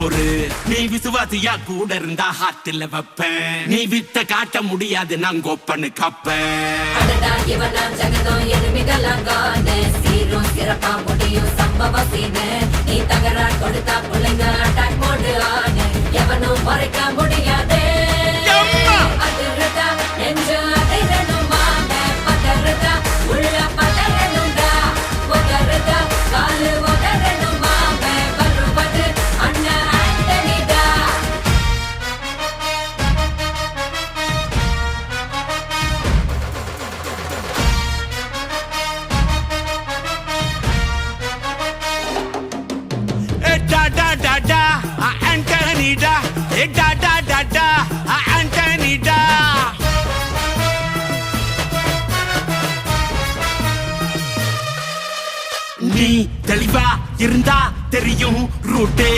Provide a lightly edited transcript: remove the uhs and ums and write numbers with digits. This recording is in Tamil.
ஒரு நீ விசுவாசியா கூட இருந்தா ஹார்ட்ல வைப்பேன். நீ வித்த காட்ட முடியாது நான் கோப்பன்னு கப்பேன். ஜகதம் எருமிகளாங்கானே சீரும் சிறப்பா முடியும் சம்பவ சீனே. நீ தகரா கொடுத்தா பிள்ளைங்க அட்டாக் மோடு ஆனே எவனும் மறைக்க முடியாதே. அதிருதா நெஞ்சு அதிரணுமாங்க பதறுதா உள்ள பதறணுண்டா ஒதறுதா காலு ஒதறணுமாங்க வருவது அண்ணன் ஆண்டனிடா. Da da da da, Anthony da. Da da da da, Anthony da. நீ தெளிவா இருந்தா தெரியும் ரூட்டே.